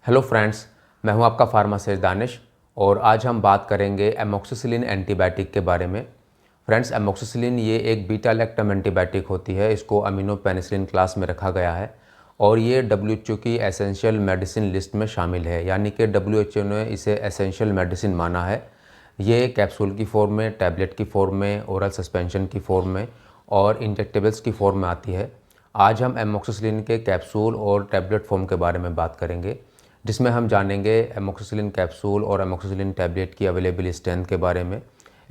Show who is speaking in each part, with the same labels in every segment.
Speaker 1: Hello friends, मैं हूं आपका फार्मासिस्ट दानिश और आज हम बात करेंगे एमोक्सिसिलिन एंटीबायोटिक के बारे में। फ्रेंड्स, एमोक्सिसिलिन ये एक बीटा लैक्टम एंटीबायोटिक होती है। इसको अमीनो पेनिसिलिन क्लास में रखा गया है और ये डब्ल्यूएचओ की एसेंशियल मेडिसिन लिस्ट में शामिल है, यानी कि डब्ल्यूएचओ ने इसे एसेंशियल मेडिसिन माना है। ये कैप्सूल की फॉर्म में, टैबलेट की फॉर्म में, ओरल सस्पेंशन की फॉर्म में और इंजेक्टेबल्स की फॉर्म में आती है। आज हम एमोक्सिसिलिन के कैप्सूल और टैबलेट फॉर्म के बारे में बात करेंगे, जिसमें हम जानेंगे एमोक्सिसिलिन कैप्सूल और एमोक्सिसिलिन टैबलेट की अवेलेबल स्ट्रेंथ के बारे में।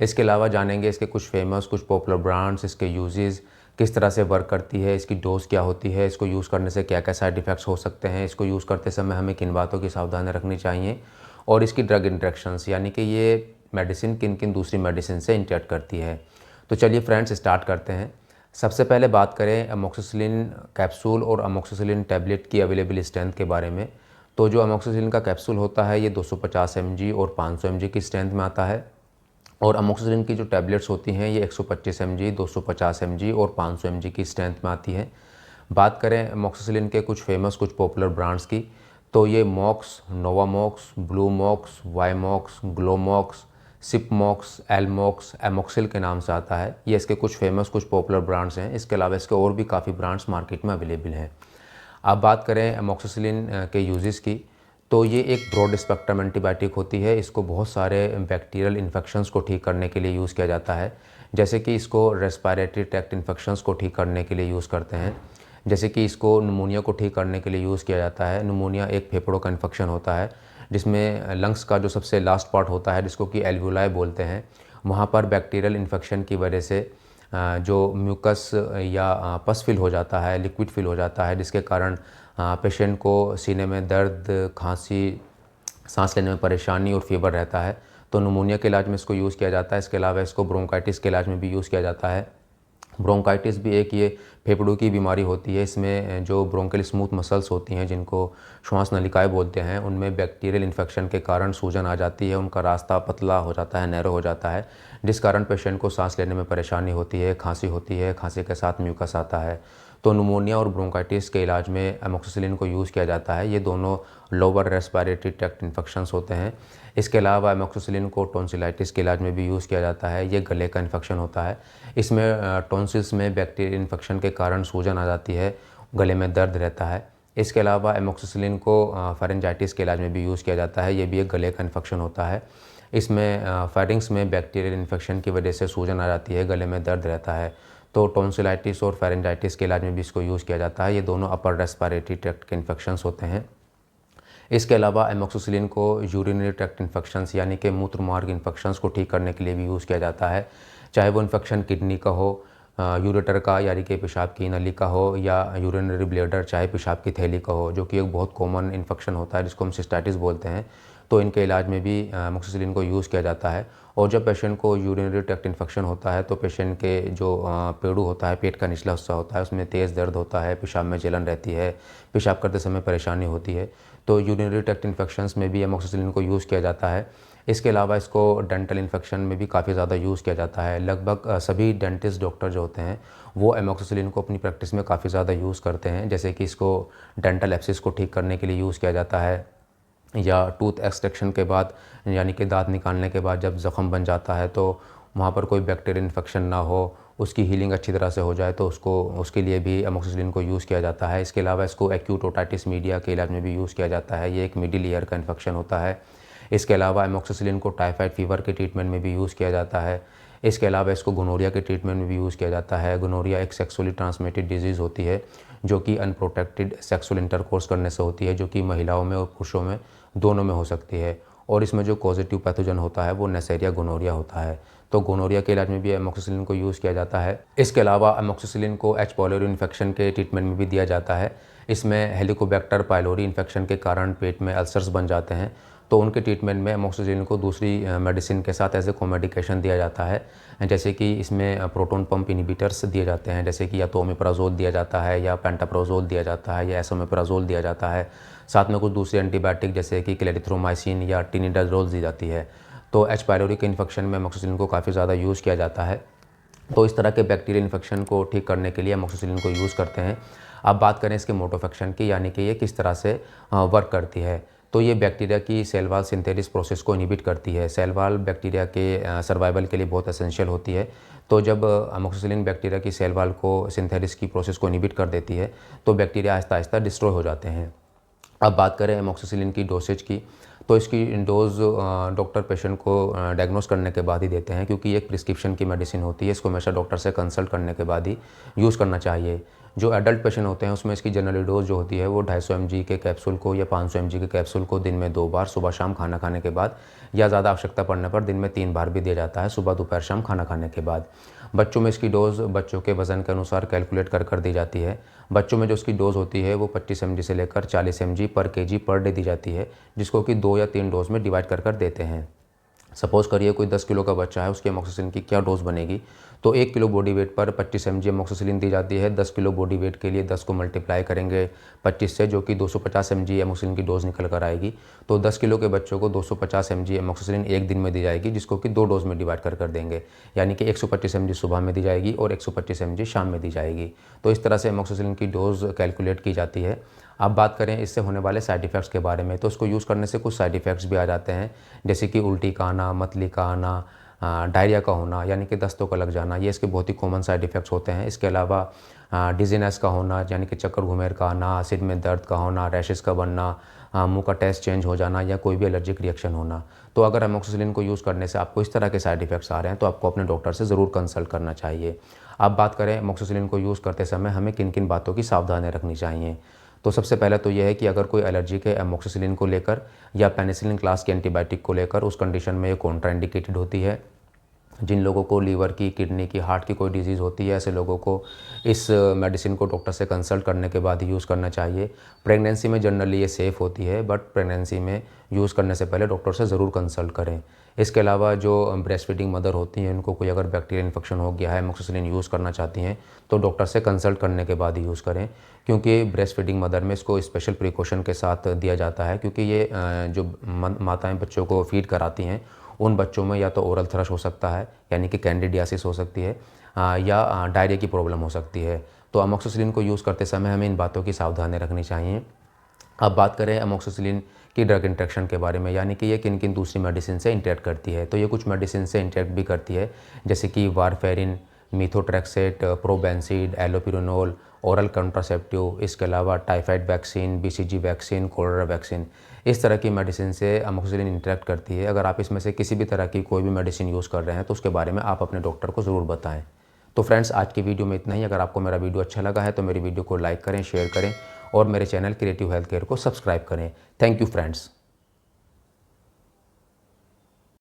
Speaker 1: इसके अलावा जानेंगे इसके कुछ फेमस, कुछ पॉपुलर ब्रांड्स, इसके यूजेस, किस तरह से वर्क करती है, इसकी डोज क्या होती है, इसको यूज़ करने से क्या क्या साइड इफ़ेक्ट्स हो सकते हैं, इसको यूज़ करते समय हमें किन बातों की सावधानी रखनी चाहिए और इसकी ड्रग इंटरेक्शंस, यानी कि ये मेडिसिन किन किन दूसरी मेडिसिन से इंटरेक्ट करती है। तो चलिए फ्रेंड्स, स्टार्ट करते हैं। सबसे पहले बात करें एमोक्सिसिलिन कैप्सूल और एमोक्सिसिलिन टैबलेट की अवेलेबल स्ट्रेंथ के बारे में। तो जो एमोक्सिसिलिन का कैप्सूल होता है ये 250 mg और 500 mg की स्ट्रेंथ में आता है और एमोक्सिसिलिन की जो टैबलेट्स होती हैं ये 125 mg, 250 mg और 500 mg की स्ट्रेंथ में आती है। बात करें एमोक्सिसिलिन के कुछ फेमस, कुछ पॉपुलर ब्रांड्स की, तो ये मॉक्स, नोवामॉक्स, ब्लूमॉक्स, वाईमॉक्स, ग्लोमॉक्स, सिपमॉक्स, एलमॉक्स, एमोक्सिल के नाम से आता है। ये इसके कुछ फेमस, कुछ पॉपुलर ब्रांड्स हैं। इसके अलावा इसके और भी काफ़ी ब्रांड्स मार्केट में अवेलेबल हैं। अब बात करें एमोक्सिसिलिन के यूजेस की, तो ये एक ब्रॉड स्पेक्ट्रम एंटीबायोटिक होती है। इसको बहुत सारे बैक्टीरियल इन्फेक्शंस को ठीक करने के लिए यूज़ किया जाता है, जैसे कि इसको रेस्पिरेटरी ट्रैक्ट इन्फेक्शंस को ठीक करने के लिए यूज़ करते हैं, जैसे कि इसको निमोनिया को ठीक करने के लिए यूज़ किया जाता है। निमोनिया एक फेफड़ों का इन्फेक्शन होता है जिसमें लंग्स का जो सबसे लास्ट पार्ट होता है, जिसको कि एल्वुलाई बोलते हैं, वहाँ पर बैक्टीरियल इन्फेक्शन की वजह से जो म्यूकस या पस फिल हो जाता है, लिक्विड फिल हो जाता है, जिसके कारण पेशेंट को सीने में दर्द, खांसी, सांस लेने में परेशानी और फीवर रहता है। तो निमोनिया के इलाज में इसको यूज़ किया जाता है। इसके अलावा इसको ब्रोंकाइटिस के इलाज में भी यूज़ किया जाता है। ब्रोंकाइटिस भी एक ये फेफड़ों की बीमारी होती है। इसमें जो ब्रोंकल स्मूथ मसल्स होती हैं, जिनको श्वास नलिकाएं बोलते हैं, उनमें बैक्टीरियल इन्फेक्शन के कारण सूजन आ जाती है, उनका रास्ता पतला हो जाता है, नैरो हो जाता है, जिस कारण पेशेंट को सांस लेने में परेशानी होती है, खांसी होती है, खांसी के साथ म्यूकस आता है। तो निमोनिया और ब्रोंकाइटिस के इलाज में एमोक्सिसिलिन को यूज़ किया जाता है। ये दोनों लोअर रेस्पिरेटरी ट्रैक्ट इन्फेक्शंस होते हैं। इसके अलावा एमोक्सिसिलिन को टॉन्सिलाइटिस के इलाज में भी यूज़ किया जाता है। ये गले का इन्फेक्शन होता है। इसमें टॉन्सिल्स में बैक्टीरियल इन्फेक्शन के कारण सूजन आ जाती है, गले में दर्द रहता है। इसके अलावा एमोक्सिसिलिन को फेरेंजाइटिस के इलाज में भी यूज़ किया जाता है। ये भी एक गले का इन्फेक्शन होता है। इसमें फेरिंग्स में बैक्टीरियल इन्फेक्शन की वजह से सूजन आ जाती है, गले में दर्द रहता है। तो टॉन्सिलाइटिस और फेरेंजाइटिस के इलाज में भी इसको यूज़ किया जाता है। ये दोनों अपर रेस्पिरेटरी ट्रैक्ट के इन्फेक्शंस होते हैं। इसके अलावा एमोक्सिसिलिन को यूरिनरी ट्रैक्ट इन्फेक्शंस, यानी कि मूत्र मार्ग इन्फेक्शंस को ठीक करने के लिए भी यूज़ किया जाता है। चाहे वो इन्फेक्शन किडनी का हो, यूरेटर का, यानी कि पेशाब की नली का हो, या यूरिनरी ब्लैडर, चाहे पेशाब की थैली का हो, जो कि एक बहुत कॉमन इन्फेक्शन होता है, जिसको हम सिस्टाइटिस बोलते हैं। तो इनके इलाज में भी एमोक्सिसिलिन को यूज़ किया जाता है। और जब पेशेंट को यूरिनरी ट्रैक्ट इन्फेक्शन होता है तो पेशेंट के जो पेड़ू होता है, पेट का निचला हिस्सा होता है, उसमें तेज़ दर्द होता है, पेशाब में जलन रहती है, पेशाब करते समय परेशानी होती है। तो यूरिनरी ट्रैक्ट इन्फेक्शंस में भी एमोक्सिसिलिन को यूज़ किया जाता है। इसके अलावा इसको डेंटल इन्फेक्शन में भी काफ़ी ज़्यादा यूज़ किया जाता है। लगभग सभी डेंटिस्ट डॉक्टर जो होते हैं वो एमोक्सिसिलिन को अपनी प्रैक्टिस में काफ़ी ज़्यादा यूज़ करते हैं। जैसे कि इसको डेंटल एब्सिस को ठीक करने के लिए यूज़ किया जाता है, या टूथ एक्सट्रैक्शन के बाद, यानी कि दांत निकालने के बाद जब ज़ख़म बन जाता है तो वहाँ पर कोई बैक्टीरियल इन्फेक्शन ना हो, उसकी हीलिंग अच्छी तरह से हो जाए, तो उसके लिए भी एमोक्सिसिलिन को यूज़ किया जाता है। इसके अलावा इसको एक्यूट ओटाइटिस मीडिया के इलाज में भी यूज़ किया जाता है। ये एक मिडिल ईयर का इन्फेक्शन होता है। इसके अलावा एमोक्सिसिलिन को टाइफाइड फीवर के ट्रीटमेंट में भी यूज़ किया जाता है। इसके अलावा इसको गोनोरिया के ट्रीटमेंट में भी यूज़ किया जाता है। गोनोरिया एक सेक्सुअली ट्रांसमिटेड डिजीज़ होती है, जो कि अनप्रोटेक्टेड सेक्सुअल इंटरकोर्स करने से होती है, जो कि महिलाओं में और पुरुषों में दोनों में हो सकती है। और इसमें जो पॉजिटिव पैथोजन होता है वो नेसेरिया गोनोरिया होता है। तो गोनोरिया के इलाज में भी एमोक्सिसिलिन को यूज़ किया जाता है। इसके अलावा एमोक्सिसिलिन को एच पायलोरी इन्फेक्शन के ट्रीटमेंट में भी दिया जाता है। इसमें हेलिकोबैक्टर पायलोरी इन्फेक्शन के कारण पेट में अल्सर्स बन जाते हैं, तो उनके ट्रीटमेंट में एमोक्सिसिलिन को दूसरी मेडिसिन के साथ एज ए कोमेडिकेशन दिया जाता है। जैसे कि इसमें प्रोटॉन पंप इनहिबिटर्स दिए जाते हैं, जैसे कि या तो ओमेप्राजोल दिया जाता है, या पेंटाप्राजोल दिया जाता है, या एसोमेप्राजोल दिया जाता है। साथ में कुछ दूसरे एंटीबायोटिक जैसे कि क्लेरिथ्रोमाइसिन या टिनिडाजोल दी जाती है। तो एच पायलोरी के इन्फेक्शन में एमोक्सिसिलिन को काफ़ी ज़्यादा यूज़ किया जाता है। तो इस तरह के बैक्टीरियल इन्फेक्शन को ठीक करने के लिए एमोक्सिसिलिन को यूज़ करते हैं। अब बात करें इसके मोड ऑफ एक्शन की, यानी कि ये किस तरह से वर्क करती है। तो ये बैक्टीरिया की सेल वॉल सिंथेसिस प्रोसेस को इनहिबिट करती है। सेल वॉल बैक्टीरिया के सर्वाइवल के लिए बहुत एसेंशियल होती है। तो जब अमोक्सिसिलिन बैक्टीरिया की सेल वॉल को सिंथेसिस की प्रोसेस को इनहिबिट कर देती है तो बैक्टीरिया आहिस्ता आहिस्ता डिस्ट्रॉय हो जाते हैं। अब बात करें अमोक्सिसिलिन की डोसेज की, तो इसकी डोज डॉक्टर पेशेंट को डायग्नोस करने के बाद ही देते हैं, क्योंकि ये एक प्रिस्क्रिप्शन की मेडिसिन होती है। इसको हमेशा डॉक्टर से कंसल्ट करने के बाद ही यूज़ करना चाहिए। जो एडल्ट पेशेंट होते हैं उसमें इसकी जनरली डोज जो होती है वो 250 mg के कैप्सूल को या 500 mg के कैप्सूल को दिन में 2 बार सुबह शाम खाना खाने के बाद, या ज़्यादा आवश्यकता पड़ने पर दिन में 3 बार भी दिया जाता है, सुबह दोपहर शाम खाना खाने के बाद। बच्चों में इसकी डोज़ बच्चों के वज़न के अनुसार कैलकुलेट कर दी जाती है। बच्चों में जो इसकी डोज़ होती है वो 25 mg से लेकर 40 mg पर kg पर डे दी जाती है, जिसको कि 2 या 3 डोज में डिवाइड कर देते हैं। सपोज़ करिए कोई 10 किलो का बच्चा है, उसकी अमोक्सिसिलिन की क्या डोज़ बनेगी, तो 1 किलो बॉडी वेट पर 25 mg अमोक्सिसिलिन दी जाती है। 10 किलो बॉडी वेट के लिए 10 को मल्टीप्लाई करेंगे 25 से, जो कि 250 mg अमोक्सिसिलिन की डोज़ निकल कर आएगी। तो 10 किलो के बच्चों को 250 mg अमोक्सिसिलिन एक दिन में दी जाएगी, जिसको कि 2 डोज़ में डिवाइड कर देंगे, यानी कि 125 mg सुबह में दी जाएगी और 125 mg शाम में दी जाएगी। तो इस तरह से अमोक्सिसिलिन की डोज़ कैलकुलेट की जाती है। अब बात करें इससे होने वाले साइड इफ़ेक्ट्स के बारे में, तो इसको यूज़ करने से कुछ साइड इफ़ेक्ट्स भी आ जाते हैं, जैसे कि उल्टी का आना, मतली का आना, डायरिया का होना, यानी कि दस्तों का लग जाना। ये इसके बहुत ही कॉमन साइड इफ़ेक्ट्स होते हैं। इसके अलावा डिजीनेस का होना, यानी कि चक्कर घुमेर का आना, सिर में दर्द का होना, रैशेज़ का बनना, मुंह का टेस्ट चेंज हो जाना, या कोई भी एलर्जिक रिएक्शन होना। तो अगर अमोक्सिसिलिन को यूज़ करने से आपको इस तरह के साइड इफ़ेक्ट्स आ रहे हैं तो आपको अपने डॉक्टर से ज़रूर कंसल्ट करना चाहिए। अब बात करें अमोक्सिसिलिन को यूज़ करते समय हमें किन किन बातों की सावधानी रखनी चाहिए। तो सबसे पहले तो यह है कि अगर कोई एलर्जिक है अमोक्सिसिलिन को लेकर या पेनिसिलिन क्लास के एंटीबायोटिक को लेकर, उस कंडीशन में ये कॉन्ट्राइंडिकेटेड होती है। जिन लोगों को लीवर की, किडनी की, हार्ट की कोई डिजीज़ होती है, ऐसे लोगों को इस मेडिसिन को डॉक्टर से कंसल्ट करने के बाद ही यूज़ करना चाहिए। प्रेगनेंसी में जनरली ये सेफ़ होती है, बट प्रेगनेंसी में यूज़ करने से पहले डॉक्टर से ज़रूर कंसल्ट करें। इसके अलावा जो ब्रेस्ट फीडिंग मदर होती हैं, उनको कोई अगर बैक्टीरियल इन्फेक्शन हो गया है, अमोक्सिसिलिन यूज़ करना चाहती हैं, तो डॉक्टर से कंसल्ट करने के बाद ही यूज़ करें, क्योंकि ब्रेस्ट फीडिंग मदर में इसको स्पेशल प्रिकॉशन के साथ दिया जाता है, क्योंकि ये जो माताएँ बच्चों को फीड कराती हैं, उन बच्चों में या तो ओरल थ्रश हो सकता है, यानी कि कैंडिडियासिस हो सकती है, या डायरिया की प्रॉब्लम हो सकती है। तो अमोक्सिसिलिन को यूज़ करते समय हमें इन बातों की सावधानी रखनी चाहिए। अब बात करें अमोक्सिसिलिन की ड्रग इंटरेक्शन के बारे में, यानी कि ये किन किन दूसरी मेडिसिन से इंटरेक्ट करती है। तो ये कुछ मेडिसिन से इंटरेक्ट भी करती है, जैसे कि warfarin, methotrexate, probenecid, allopurinol, oral contraceptive, इसके अलावा typhoid vaccine, BCG vaccine, cholera vaccine, इस तरह की मेडिसिन से अमोक्सिसिलिन इंटरेक्ट करती है। अगर आप इसमें से किसी भी तरह की कोई भी मेडिसिन यूज़ कर रहे हैं तो उसके बारे में आप अपने डॉक्टर को ज़रूर बताएं। तो फ्रेंड्स, आज की वीडियो में इतना ही। अगर आपको मेरा वीडियो अच्छा लगा है तो मेरी वीडियो को लाइक करें, शेयर करें और मेरे चैनल क्रिएटिव हेल्थ केयर को सब्सक्राइब करें। Thank you friends.